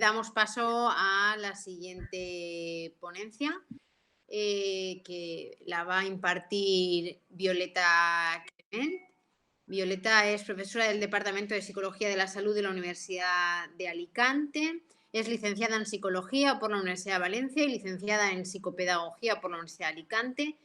damos paso a la siguiente ponencia, que la va a impartir Violeta Clement. Violeta es profesora del Departamento de Psicología de la Salud de la Universidad de Alicante, es licenciada en Psicología por la Universidad de Valencia y licenciada en Psicopedagogía por la Universidad de Alicante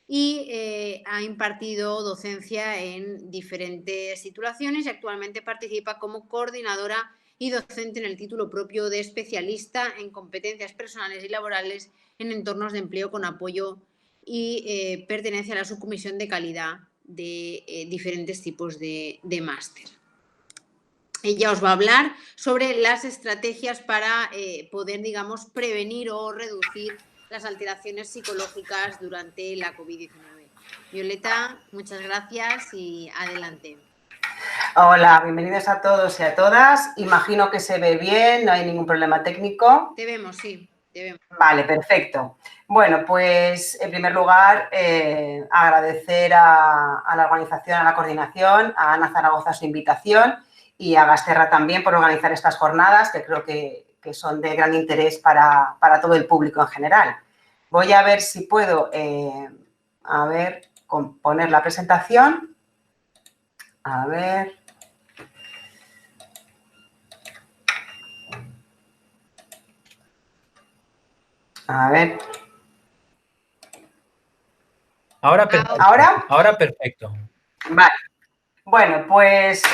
y ha impartido docencia en diferentes titulaciones y actualmente participa como coordinadora y docente en el título propio de especialista en competencias personales y laborales en entornos de empleo con apoyo y pertenece a la subcomisión de calidad de diferentes tipos de máster. Ella os va a hablar sobre las estrategias para poder, digamos, prevenir o reducir las alteraciones psicológicas durante la COVID-19. Violeta, muchas gracias y adelante. Hola, bienvenidos a todos y a todas. Imagino que se ve bien, no hay ningún problema técnico. Te vemos, sí, te vemos. Vale, perfecto. Bueno, pues en primer lugar agradecer a la organización, a la coordinación, a Ana Zaragoza su invitación y a Gasterra también por organizar estas jornadas que creo que son de gran interés para todo el público en general. Voy a ver si puedo, poner la presentación. A ver. A ver. Ahora perfecto. Ahora perfecto. Vale. Bueno, pues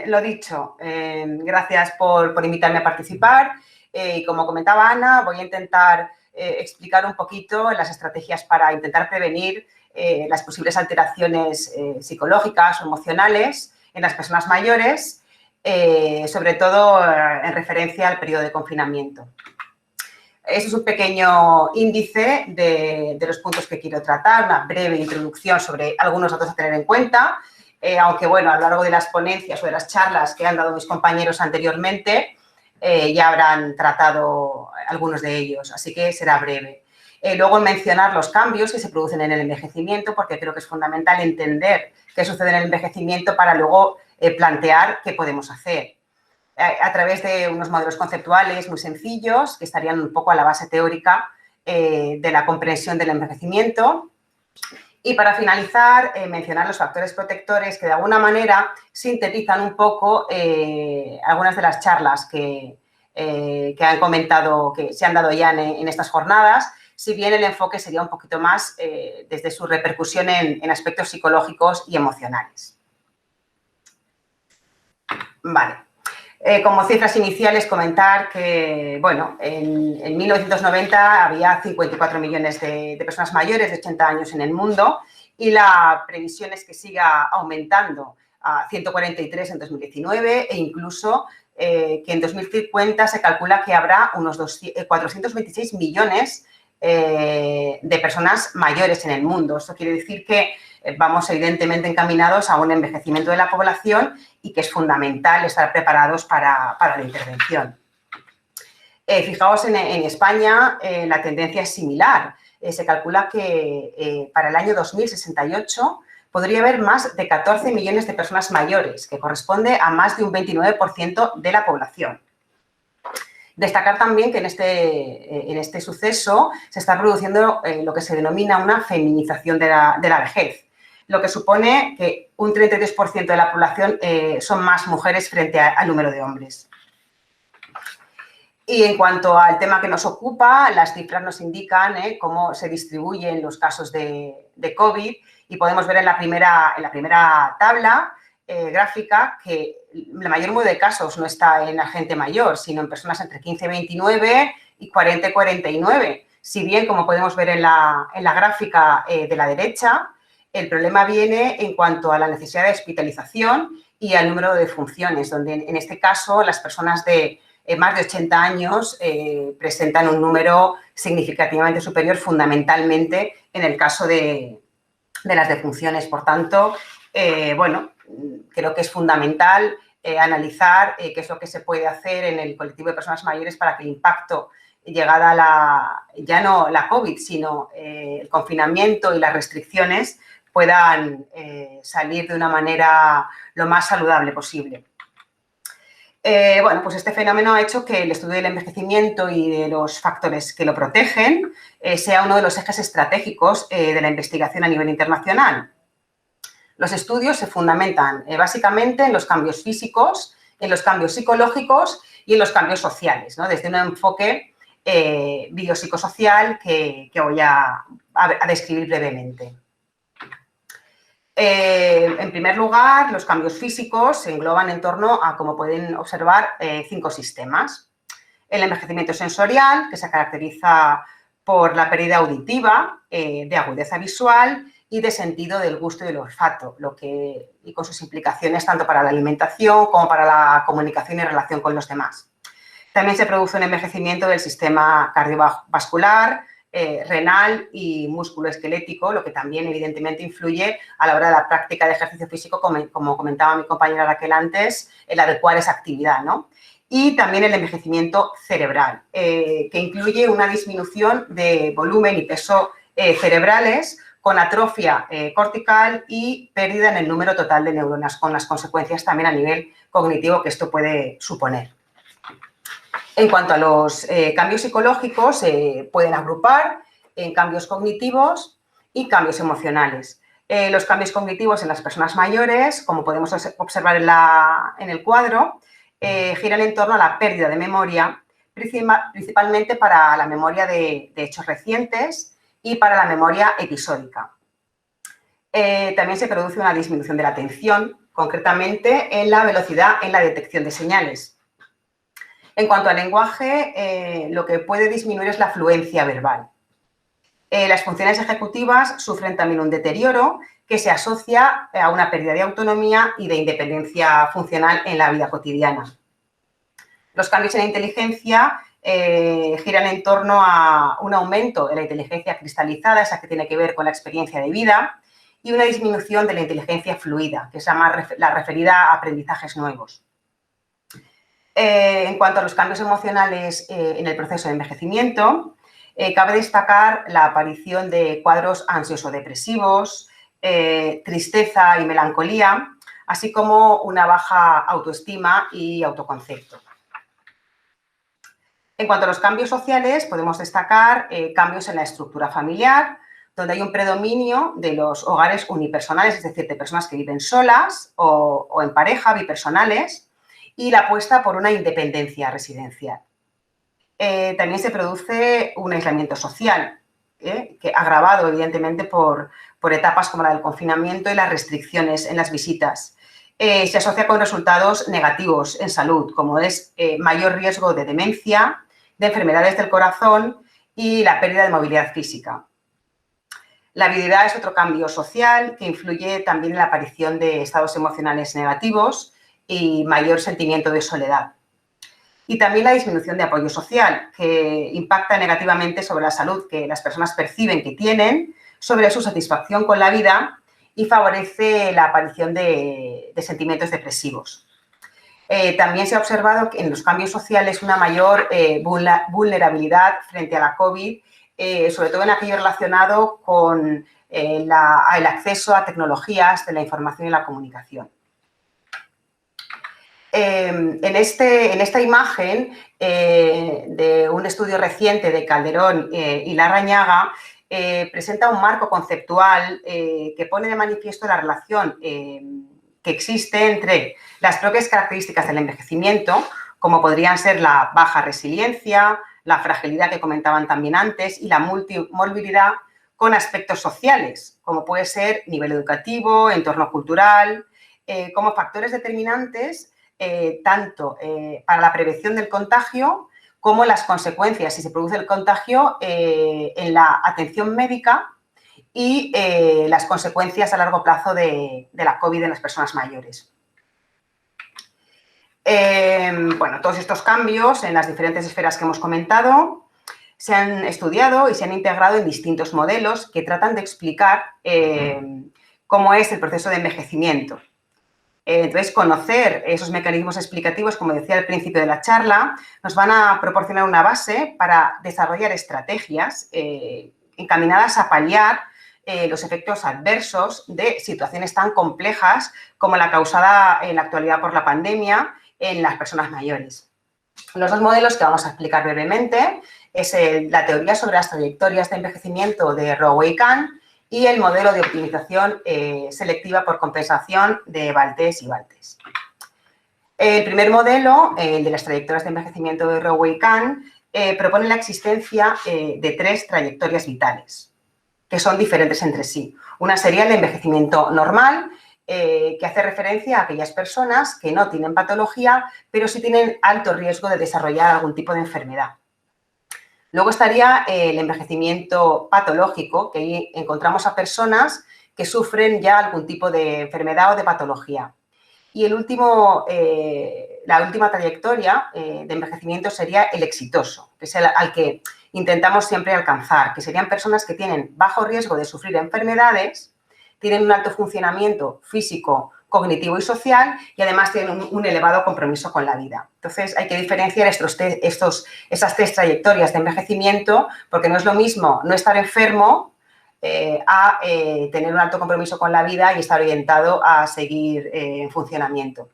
lo dicho, gracias por invitarme a participar. Y como comentaba Ana, voy a intentar explicar un poquito las estrategias para intentar prevenir las posibles alteraciones psicológicas o emocionales en las personas mayores, sobre todo en referencia al periodo de confinamiento. Este es un pequeño índice de los puntos que quiero tratar, una breve introducción sobre algunos datos a tener en cuenta, aunque, bueno, a lo largo de las ponencias o de las charlas que han dado mis compañeros anteriormente, ya habrán tratado algunos de ellos, así que será breve. Luego mencionar los cambios que se producen en el envejecimiento, porque creo que es fundamental entender qué sucede en el envejecimiento para luego plantear qué podemos hacer. A través de unos modelos conceptuales muy sencillos que estarían un poco a la base teórica de la comprensión del envejecimiento. Y para finalizar, mencionar los factores protectores que de alguna manera sintetizan un poco algunas de las charlas que han comentado, que se han dado ya en estas jornadas, si bien el enfoque sería un poquito más desde su repercusión en aspectos psicológicos y emocionales. Vale. Como cifras iniciales, comentar que, bueno, en 1990 había 54 millones de personas mayores de 80 años en el mundo y la previsión es que siga aumentando a 143 en 2019 e incluso que en 2050 se calcula que habrá unos 426 millones de personas mayores en el mundo. Esto quiere decir que vamos evidentemente encaminados a un envejecimiento de la población y que es fundamental estar preparados para la intervención. Fijaos, en España la tendencia es similar. Se calcula que para el año 2068 podría haber más de 14 millones de personas mayores, que corresponde a más de un 29% de la población. Destacar también que en este suceso se está produciendo lo que se denomina una feminización de la vejez, lo que supone que un 33% de la población son más mujeres frente al número de hombres. Y en cuanto al tema que nos ocupa, las cifras nos indican cómo se distribuyen los casos de COVID y podemos ver en la primera tabla gráfica que el mayor número de casos no está en la gente mayor, sino en personas entre 15 y 29 y 40 y 49. Si bien, como podemos ver en la gráfica de la derecha, el problema viene en cuanto a la necesidad de hospitalización y al número de defunciones, donde en este caso las personas de más de 80 años presentan un número significativamente superior, fundamentalmente en el caso de las defunciones. Por tanto, bueno, creo que es fundamental analizar qué es lo que se puede hacer en el colectivo de personas mayores para que el impacto llegada ya no la COVID, sino el confinamiento y las restricciones puedan salir de una manera lo más saludable posible. Bueno, pues este fenómeno ha hecho que el estudio del envejecimiento y de los factores que lo protegen sea uno de los ejes estratégicos de la investigación a nivel internacional. Los estudios se fundamentan básicamente en los cambios físicos, en los cambios psicológicos y en los cambios sociales, ¿no? Desde un enfoque biopsicosocial que voy a describir brevemente. En primer lugar, los cambios físicos se engloban en torno a, como pueden observar, 5 sistemas. El envejecimiento sensorial, que se caracteriza por la pérdida auditiva, de agudeza visual y de sentido del gusto y del olfato, y con sus implicaciones tanto para la alimentación como para la comunicación y relación con los demás. También se produce un envejecimiento del sistema cardiovascular, renal y musculoesquelético, lo que también evidentemente influye a la hora de la práctica de ejercicio físico, como comentaba mi compañera Raquel antes, el adecuar esa actividad, ¿no? Y también el envejecimiento cerebral, que incluye una disminución de volumen y peso cerebrales con atrofia cortical y pérdida en el número total de neuronas, con las consecuencias también a nivel cognitivo que esto puede suponer. En cuanto a los cambios psicológicos, se pueden agrupar en cambios cognitivos y cambios emocionales. Los cambios cognitivos en las personas mayores, como podemos observar en el cuadro, giran en torno a la pérdida de memoria, principalmente para la memoria de hechos recientes y para la memoria episódica. También se produce una disminución de la atención, concretamente en la velocidad en la detección de señales. En cuanto al lenguaje, lo que puede disminuir es la fluencia verbal. Las funciones ejecutivas sufren también un deterioro que se asocia a una pérdida de autonomía y de independencia funcional en la vida cotidiana. Los cambios en la inteligencia giran en torno a un aumento de la inteligencia cristalizada, esa que tiene que ver con la experiencia de vida, y una disminución de la inteligencia fluida, que es la referida a aprendizajes nuevos. En cuanto a los cambios emocionales en el proceso de envejecimiento, cabe destacar la aparición de cuadros ansioso-depresivos, tristeza y melancolía, así como una baja autoestima y autoconcepto. En cuanto a los cambios sociales, podemos destacar cambios en la estructura familiar, donde hay un predominio de los hogares unipersonales, es decir, de personas que viven solas o en pareja, bipersonales, y la apuesta por una independencia residencial. También se produce un aislamiento social, que agravado evidentemente por etapas como la del confinamiento y las restricciones en las visitas. Se asocia con resultados negativos en salud, como es mayor riesgo de demencia, de enfermedades del corazón y la pérdida de movilidad física. La viudedad es otro cambio social que influye también en la aparición de estados emocionales negativos y mayor sentimiento de soledad. Y también la disminución de apoyo social, que impacta negativamente sobre la salud que las personas perciben que tienen, sobre su satisfacción con la vida y favorece la aparición de sentimientos depresivos. También se ha observado que en los cambios sociales una mayor vulnerabilidad frente a la COVID, sobre todo en aquello relacionado con el acceso a tecnologías de la información y la comunicación. En esta imagen de un estudio reciente de Calderón y Larrañaga, presenta un marco conceptual que pone de manifiesto la relación que existe entre las propias características del envejecimiento, como podrían ser la baja resiliencia, la fragilidad que comentaban también antes y la multimorbilidad con aspectos sociales, como puede ser nivel educativo, entorno cultural, como factores determinantes tanto para la prevención del contagio como las consecuencias, si se produce el contagio, en la atención médica y las consecuencias a largo plazo de la COVID en las personas mayores. Bueno, todos estos cambios en las diferentes esferas que hemos comentado se han estudiado y se han integrado en distintos modelos que tratan de explicar cómo es el proceso de envejecimiento. Entonces, conocer esos mecanismos explicativos, como decía al principio de la charla, nos van a proporcionar una base para desarrollar estrategias encaminadas a paliar los efectos adversos de situaciones tan complejas como la causada en la actualidad por la pandemia en las personas mayores. Los dos modelos que vamos a explicar brevemente es la teoría sobre las trayectorias de envejecimiento de Rowe y Kahn y el modelo de optimización selectiva por compensación de Baltes y Baltes. El primer modelo, el de las trayectorias de envejecimiento de Rowe y Kahn, propone la existencia de 3 trayectorias vitales, que son diferentes entre sí. Una sería el envejecimiento normal, que hace referencia a aquellas personas que no tienen patología, pero sí tienen alto riesgo de desarrollar algún tipo de enfermedad. Luego estaría el envejecimiento patológico, que ahí encontramos a personas que sufren ya algún tipo de enfermedad o de patología. Y la última trayectoria de envejecimiento sería el exitoso, que es al que intentamos siempre alcanzar, que serían personas que tienen bajo riesgo de sufrir enfermedades, tienen un alto funcionamiento físico, cognitivo y social y además tienen un elevado compromiso con la vida. Entonces, hay que diferenciar esas 3 trayectorias de envejecimiento porque no es lo mismo no estar enfermo a tener un alto compromiso con la vida y estar orientado a seguir en funcionamiento.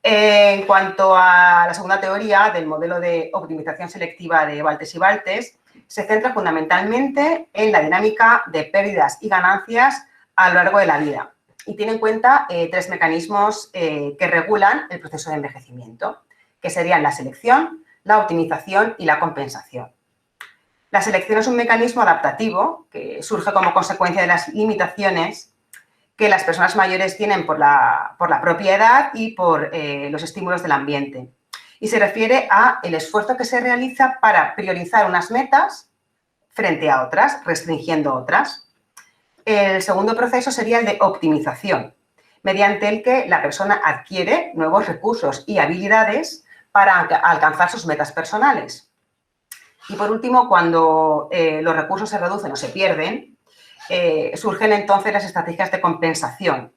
En cuanto a la segunda teoría del modelo de optimización selectiva de Baltes y Baltes, se centra fundamentalmente en la dinámica de pérdidas y ganancias a lo largo de la vida y tiene en cuenta 3 mecanismos que regulan el proceso de envejecimiento, que serían la selección, la optimización y la compensación. La selección es un mecanismo adaptativo que surge como consecuencia de las limitaciones que las personas mayores tienen por la propia edad y por los estímulos del ambiente. Y se refiere al esfuerzo que se realiza para priorizar unas metas frente a otras, restringiendo otras. El segundo proceso sería el de optimización, mediante el que la persona adquiere nuevos recursos y habilidades para alcanzar sus metas personales. Y por último, cuando los recursos se reducen o se pierden, surgen entonces las estrategias de compensación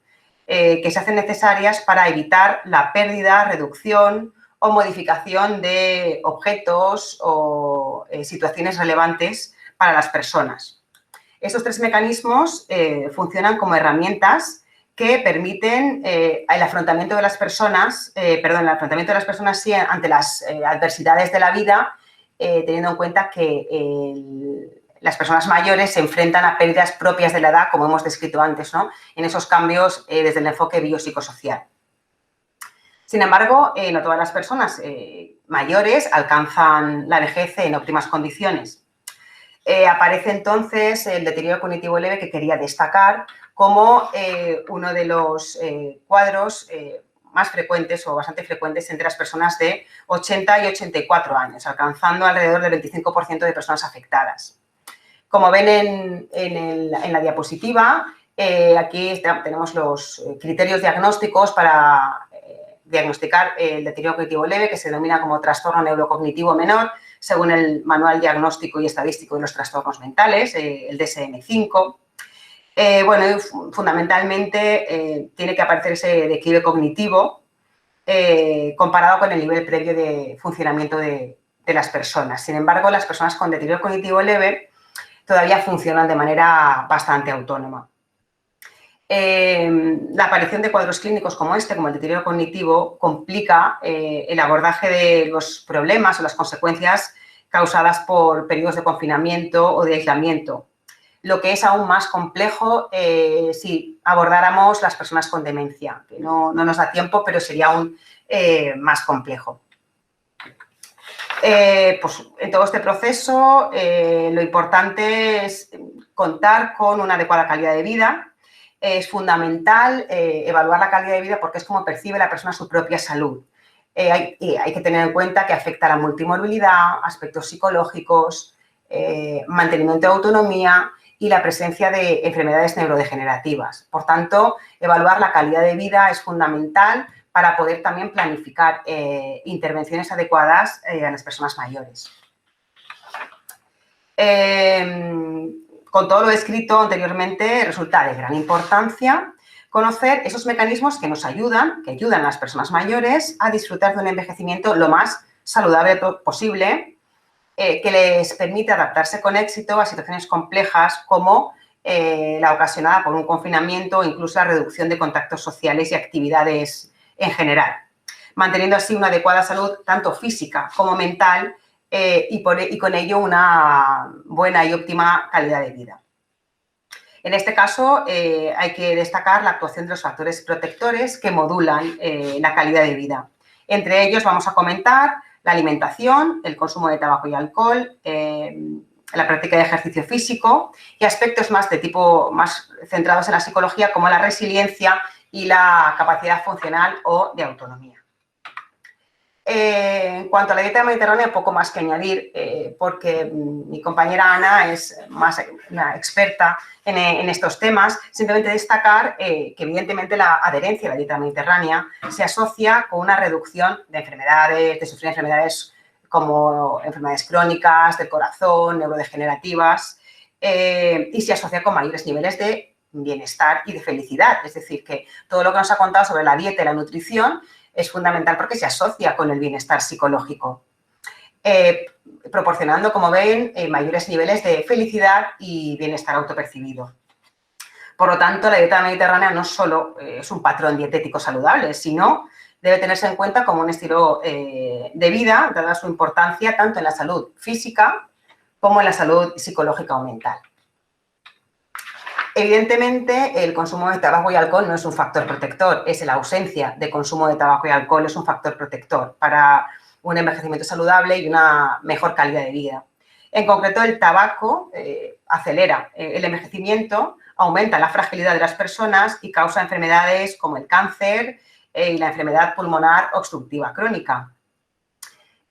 que se hacen necesarias para evitar la pérdida, reducción o modificación de objetos o situaciones relevantes para las personas. Estos 3 mecanismos funcionan como herramientas que permiten el afrontamiento de las personas, sí, ante las adversidades de la vida, teniendo en cuenta que las personas mayores se enfrentan a pérdidas propias de la edad, como hemos descrito antes, ¿no? En esos cambios desde el enfoque biopsicosocial. Sin embargo, no todas las personas mayores alcanzan la vejez en óptimas condiciones. Aparece entonces el deterioro cognitivo leve que quería destacar como uno de los cuadros más frecuentes o bastante frecuentes entre las personas de 80 y 84 años, alcanzando alrededor del 25% de personas afectadas. Como ven en la diapositiva, aquí tenemos los criterios diagnósticos para diagnosticar el deterioro cognitivo leve, que se denomina como trastorno neurocognitivo menor, según el Manual Diagnóstico y Estadístico de los Trastornos Mentales, el DSM-5. Bueno, fundamentalmente tiene que aparecer ese declive cognitivo comparado con el nivel previo de funcionamiento de las personas. Sin embargo, las personas con deterioro cognitivo leve todavía funcionan de manera bastante autónoma. La aparición de cuadros clínicos como el deterioro cognitivo, complica el abordaje de los problemas o las consecuencias causadas por periodos de confinamiento o de aislamiento, lo que es aún más complejo si abordáramos las personas con demencia, que no nos da tiempo, pero sería aún más complejo. Pues en todo este proceso lo importante es contar con una adecuada calidad de vida. Es fundamental evaluar la calidad de vida porque es como percibe la persona su propia salud. Hay que tener en cuenta que afecta a la multimorbilidad, aspectos psicológicos, mantenimiento de autonomía y la presencia de enfermedades neurodegenerativas. Por tanto, evaluar la calidad de vida es fundamental para poder también planificar intervenciones adecuadas a las personas mayores. Con todo lo descrito anteriormente, resulta de gran importancia conocer esos mecanismos que ayudan a las personas mayores a disfrutar de un envejecimiento lo más saludable posible, que les permite adaptarse con éxito a situaciones complejas como la ocasionada por un confinamiento o incluso la reducción de contactos sociales y actividades en general. manteniendo así una adecuada salud tanto física como mental y con ello una buena y óptima calidad de vida. En este caso, hay que destacar la actuación de los factores protectores que modulan la calidad de vida. Entre ellos vamos a comentar la alimentación, el consumo de tabaco y alcohol, la práctica de ejercicio físico y aspectos más de tipo más centrados en la psicología como la resiliencia y la capacidad funcional o de autonomía. En cuanto a la dieta mediterránea, poco más que añadir, porque mi compañera Ana es más una experta en estos temas. Simplemente destacar que, evidentemente, la adherencia a la dieta mediterránea se asocia con una reducción de enfermedades, de sufrir enfermedades como enfermedades crónicas, del corazón, neurodegenerativas, y se asocia con mayores niveles de bienestar y de felicidad. Es decir, que todo lo que nos ha contado sobre la dieta y la nutrición es fundamental porque se asocia con el bienestar psicológico, proporcionando, como ven, mayores niveles de felicidad y bienestar autopercibido. Por lo tanto, la dieta mediterránea no solo es un patrón dietético saludable, sino debe tenerse en cuenta como un estilo de vida, dada su importancia tanto en la salud física como en la salud psicológica o mental. Evidentemente, el consumo de tabaco y alcohol no es un factor protector, es la ausencia de consumo de tabaco y alcohol es un factor protector para un envejecimiento saludable y una mejor calidad de vida. En concreto, el tabaco acelera el envejecimiento, aumenta la fragilidad de las personas y causa enfermedades como el cáncer y la enfermedad pulmonar obstructiva crónica.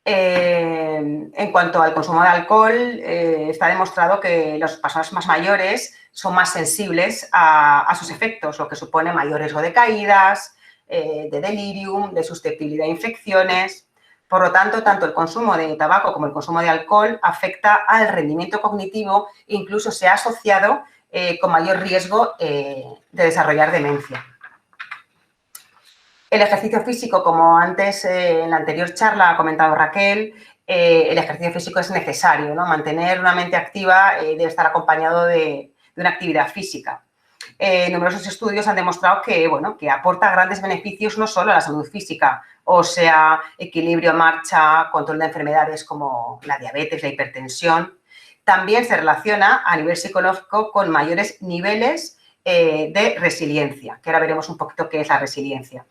En cuanto al consumo de alcohol, está demostrado que las personas más mayores son más sensibles a sus efectos, lo que supone mayor riesgo de caídas, de delirium, de susceptibilidad a infecciones. Por lo tanto, tanto el consumo de tabaco como el consumo de alcohol afecta al rendimiento cognitivo e incluso se ha asociado con mayor riesgo de desarrollar demencia. El ejercicio físico, como antes en la anterior charla ha comentado Raquel, el ejercicio físico es necesario, ¿no? Mantener una mente activa debe estar acompañado de una actividad física. Numerosos estudios han demostrado que, bueno, que aporta grandes beneficios no solo a la salud física, o sea, equilibrio, marcha, control de enfermedades como la diabetes, la hipertensión. También se relaciona a nivel psicológico con mayores niveles de resiliencia, que ahora veremos un poquito qué es la resiliencia.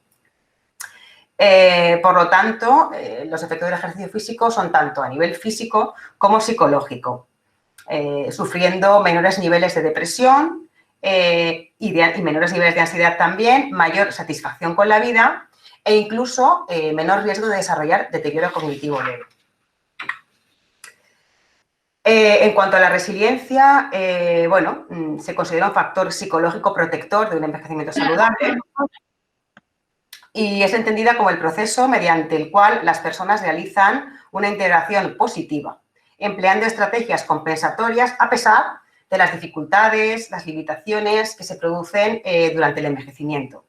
Por lo tanto, los efectos del ejercicio físico son tanto a nivel físico como psicológico, sufriendo menores niveles de depresión y menores niveles de ansiedad también, mayor satisfacción con la vida e incluso menor riesgo de desarrollar deterioro cognitivo leve. En cuanto a la resiliencia, bueno, se considera un factor psicológico protector de un envejecimiento saludable y es entendida como el proceso mediante el cual las personas realizan una integración positiva, empleando estrategias compensatorias a pesar de las dificultades, las limitaciones que se producen durante el envejecimiento.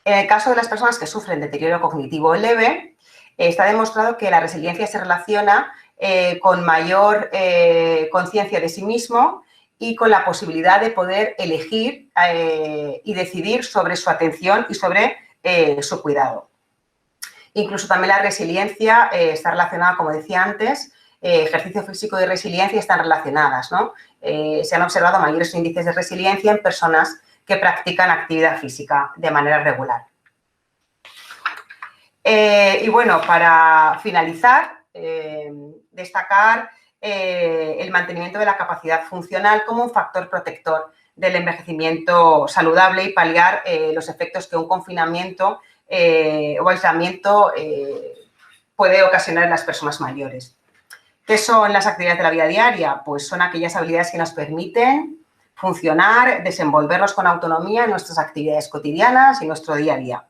En el caso de las personas que sufren deterioro cognitivo leve, está demostrado que la resiliencia se relaciona con mayor conciencia de sí mismo y con la posibilidad de poder elegir y decidir sobre su atención y sobre su cuidado. Incluso también la resiliencia está relacionada, como decía antes, ejercicio físico y resiliencia están relacionadas, ¿no? Se han observado mayores índices de resiliencia en personas que practican actividad física de manera regular. Y bueno, para finalizar, destacar el mantenimiento de la capacidad funcional como un factor protector del envejecimiento saludable y paliar los efectos que un confinamiento o aislamiento puede ocasionar en las personas mayores. ¿Qué son las actividades de la vida diaria? Pues son aquellas habilidades que nos permiten funcionar, desenvolvernos con autonomía en nuestras actividades cotidianas y nuestro día a día.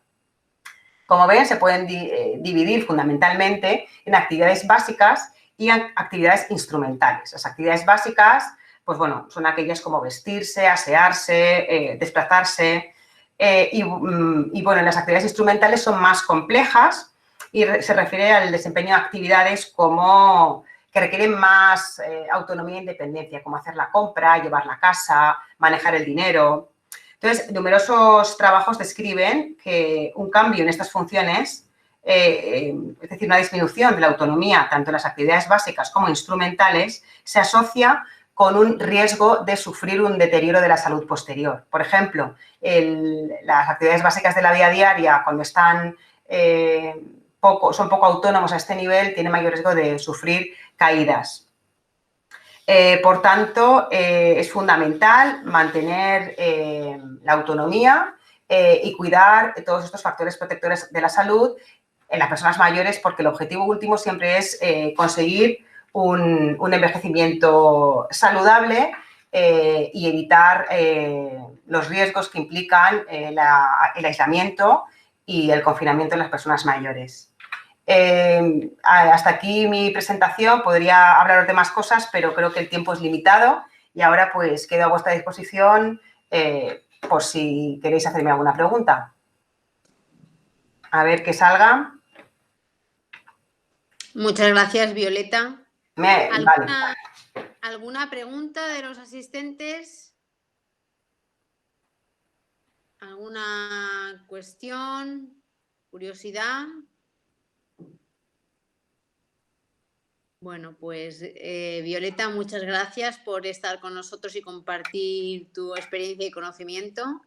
Como ven, se pueden dividir fundamentalmente en actividades básicas y actividades instrumentales. Las actividades básicas, pues bueno, son aquellas como vestirse, asearse, desplazarse y bueno, las actividades instrumentales son más complejas y se refiere al desempeño de actividades como que requieren más autonomía e independencia, como hacer la compra, llevar la casa, manejar el dinero. Entonces, numerosos trabajos describen que un cambio en estas funciones es decir, una disminución de la autonomía, tanto en las actividades básicas como instrumentales, se asocia con un riesgo de sufrir un deterioro de la salud posterior. Por ejemplo, las actividades básicas de la vida diaria, cuando están son poco autónomos a este nivel, tienen mayor riesgo de sufrir caídas. Por tanto, es fundamental mantener la autonomía y cuidar todos estos factores protectores de la salud en las personas mayores, porque el objetivo último siempre es conseguir un envejecimiento saludable y evitar los riesgos que implican el aislamiento y el confinamiento en las personas mayores. Hasta aquí mi presentación. Podría hablaros de más cosas, pero creo que el tiempo es limitado y ahora pues quedo a vuestra disposición por si queréis hacerme alguna pregunta. A ver qué salga. Muchas gracias, Violeta. Vale. ¿Alguna pregunta de los asistentes? ¿Alguna cuestión? ¿Curiosidad? Bueno, pues Violeta, muchas gracias por estar con nosotros y compartir tu experiencia y conocimiento.